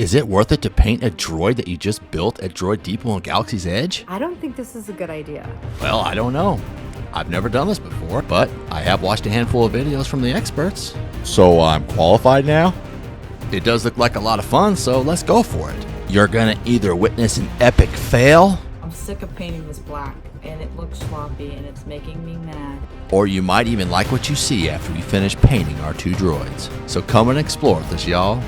Is it worth it to paint a droid that you just built at Droid Depot on Galaxy's Edge? I don't think this is a good idea. Well, I don't know. I've never done this before, but I have watched a handful of videos from the experts. So I'm qualified now? It does look like a lot of fun, so let's go for it. You're gonna either witness an epic fail, I'm sick of painting this black, and it looks sloppy, and it's making me mad. or you might even like what you see after we finish painting our two droids. So come and explore with us, y'all.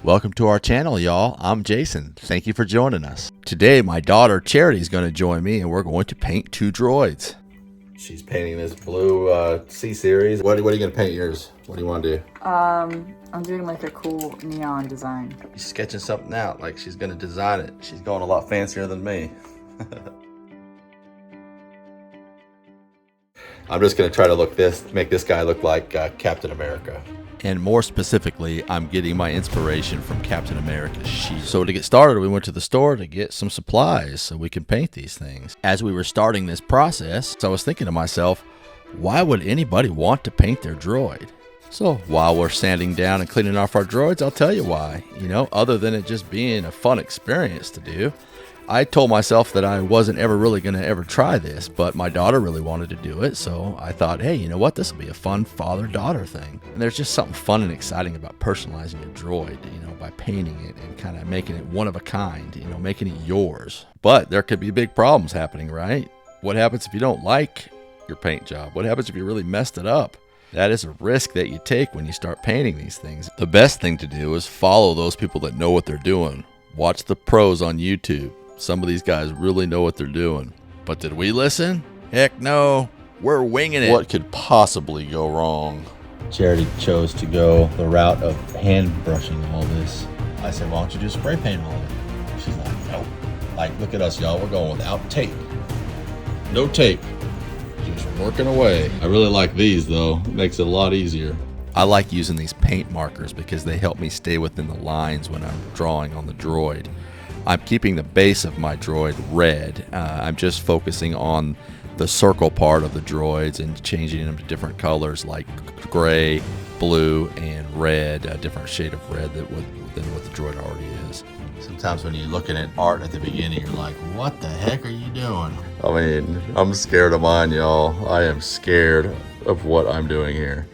Welcome to our channel, y'all. I'm Jason. Thank you for joining us. Today, my daughter Charity is going to join me, and we're going to paint two droids. She's painting this blue C-Series. What are you going to paint yours? What do you want to do? I'm doing like a cool neon design. She's sketching something out, like she's going to design it. She's going a lot fancier than me. I'm just going to try to make this guy look like Captain America. And more specifically, I'm getting my inspiration from Captain America's sheet. So to get started, we went to the store to get some supplies so we can paint these things. As we were starting this process, I was thinking to myself, why would anybody want to paint their droid? So while we're sanding down and cleaning off our droids, I'll tell you why. You know, other than it just being a fun experience to do, I told myself that I wasn't ever really going to ever try this, but my daughter really wanted to do it, so I thought, hey, you know what, this will be a fun father-daughter thing. And there's just something fun and exciting about personalizing a droid, you know, by painting it and kind of making it one of a kind, you know, making it yours. But there could be big problems happening, right? What happens if you don't like your paint job? What happens if you really messed it up? That is a risk that you take when you start painting these things. The best thing to do is follow those people that know what they're doing. Watch the pros on YouTube. Some of these guys really know what they're doing. But did we listen? Heck no. We're winging it. What could possibly go wrong? Charity chose to go the route of hand brushing all this. I said, why don't you just spray paint all of it? She's like, nope. Like, look at us, y'all. We're going without tape. No tape. Just working away. I really like these, though. It makes it a lot easier. I like using these paint markers because they help me stay within the lines when I'm drawing on the droid. I'm keeping the base of my droid red. I'm just focusing on the circle part of the droids and changing them to different colors like gray, blue, and red, a different shade of red than what the droid already is. Sometimes when you're looking at art at the beginning, you're like, what the heck are you doing? I mean, I'm scared of mine, y'all. I am scared of what I'm doing here.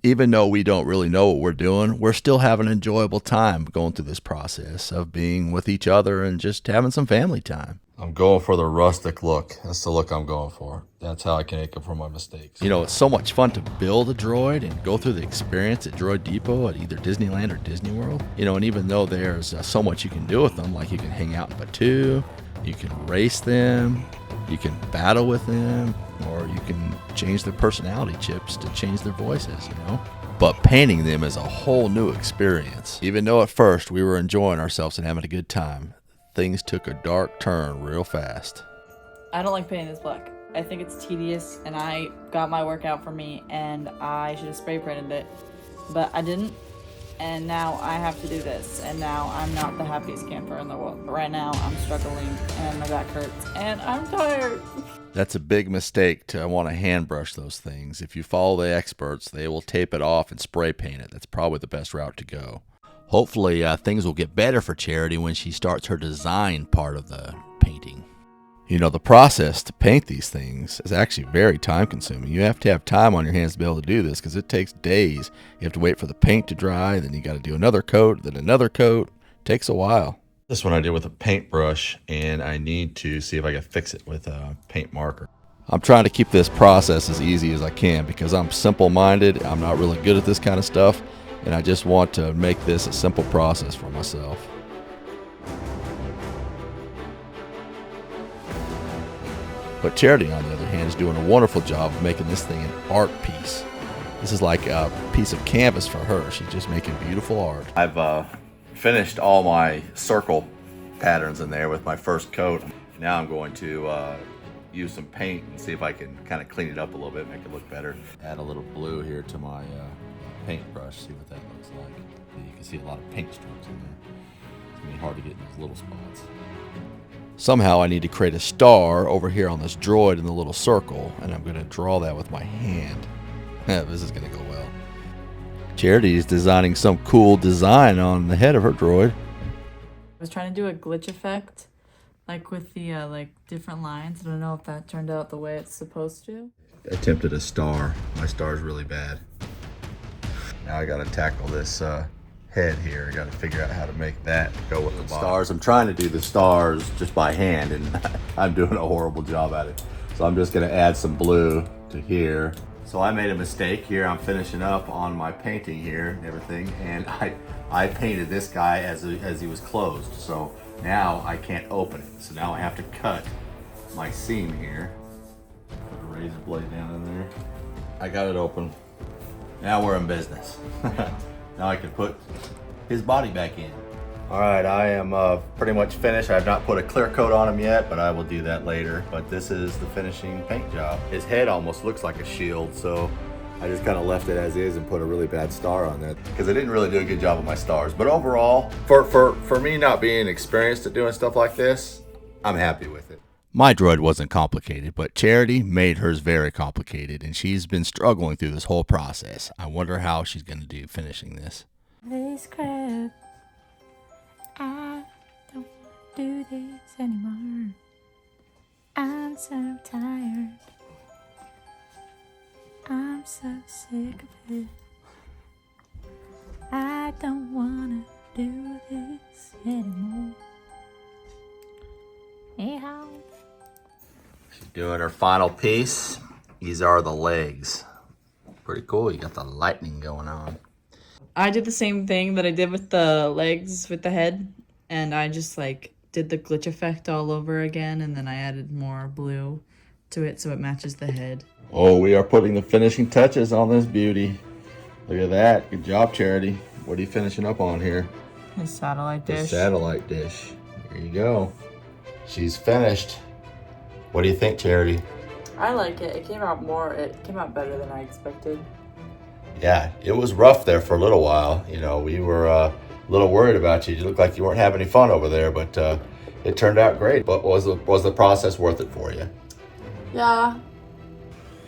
Even though we don't really know what we're doing, we're still having an enjoyable time going through this process of being with each other and just having some family time. I'm going for the rustic look. That's the look I'm going for. That's how I can make up for my mistakes. You know, it's so much fun to build a droid and go through the experience at Droid Depot at either Disneyland or Disney World. You know, and even though there's so much you can do with them, like you can hang out in Batu, you can race them, you can battle with them, or you can change their personality chips to change their voices, you know? But painting them is a whole new experience. Even though at first we were enjoying ourselves and having a good time, things took a dark turn real fast. I don't like painting this black. I think it's tedious, and I got my work out for me, and I should have spray painted it, but I didn't. And now I have to do this, and now I'm not the happiest camper in the world. But right now I'm struggling, and my back hurts, and I'm tired. That's a big mistake to want to hand brush those things. If you follow the experts, they will tape it off and spray paint it. That's probably the best route to go. Hopefully things will get better for Charity when she starts her design part of the painting. You know, the process to paint these things is actually very time consuming. You have to have time on your hands to be able to do this because it takes days. You have to wait for the paint to dry, then you got to do another coat, then another coat. It takes a while. This one I did with a paintbrush, and I need to see if I can fix it with a paint marker. I'm trying to keep this process as easy as I can because I'm simple-minded. I'm not really good at this kind of stuff, and I just want to make this a simple process for myself. But Charity, on the other hand, is doing a wonderful job of making this thing an art piece. This is like a piece of canvas for her. She's just making beautiful art. I've finished all my circle patterns in there with my first coat. Now I'm going to use some paint and see if I can kind of clean it up a little bit, make it look better. Add a little blue here to my paintbrush, see what that looks like. You can see a lot of paint strokes in there. It's going to be hard to get in those little spots. Somehow I need to create a star over here on this droid in the little circle, and I'm going to draw that with my hand. This is going to go well. Charity is designing some cool design on the head of her droid. I was trying to do a glitch effect, like with the like different lines. I don't know if that turned out the way it's supposed to. I attempted a star. My star's really bad. Now I gotta tackle this head here. I gotta figure out how to make that go with the stars. I'm trying to do the stars just by hand, and I'm doing a horrible job at it. So I'm just gonna add some blue to here. So I made a mistake here. I'm finishing up on my painting here and everything, and I painted this guy as he was closed. So now I can't open it. So now I have to cut my seam here. Put a razor blade down in there. I got it open. Now we're in business. Now I can put his body back in. All right, I am pretty much finished. I have not put a clear coat on him yet, but I will do that later. But this is the finishing paint job. His head almost looks like a shield, so I just kind of left it as is and put a really bad star on that because I didn't really do a good job with my stars. But overall, for me not being experienced at doing stuff like this, I'm happy with it. My droid wasn't complicated, but Charity made hers very complicated, and she's been struggling through this whole process. I wonder how she's going to do finishing this. This crap. I don't do this anymore. I'm so tired. I'm so sick of it. I don't wanna do this anymore. Hey-how. She's doing her final piece. These are the legs. Pretty cool. You got the lightning going on. I did the same thing that I did with the legs with the head, and I just like did the glitch effect all over again, and then I added more blue to it so it matches the head. Oh, we are putting the finishing touches on this beauty. Look at that. Good job, Charity. What are you finishing up on here? His satellite dish. The satellite dish. There you go. She's finished. What do you think, Charity? I like it. It came out better than I expected. Yeah, it was rough there for a little while. You know, we were a little worried about you. You looked like you weren't having any fun over there, but it turned out great. But was the process worth it for you? Yeah,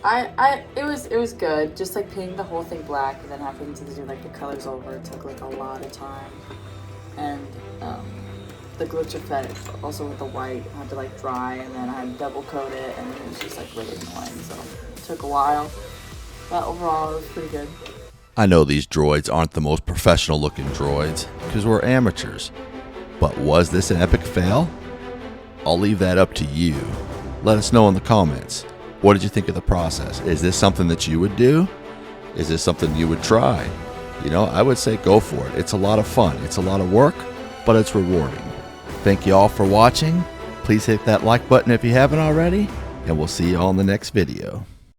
it was good. Just like painting the whole thing black and then having to do like the colors over it took like a lot of time. And the glitch effect also with the white I had to like dry, and then I had to double coat it, and it was just like really annoying. So it took a while. But overall, it was pretty good. I know these droids aren't the most professional looking droids because we're amateurs. But was this an epic fail? I'll leave that up to you. Let us know in the comments. What did you think of the process? Is this something that you would do? Is this something you would try? You know, I would say go for it. It's a lot of fun. It's a lot of work, but it's rewarding. Thank you all for watching. Please hit that like button if you haven't already, and we'll see you all in the next video.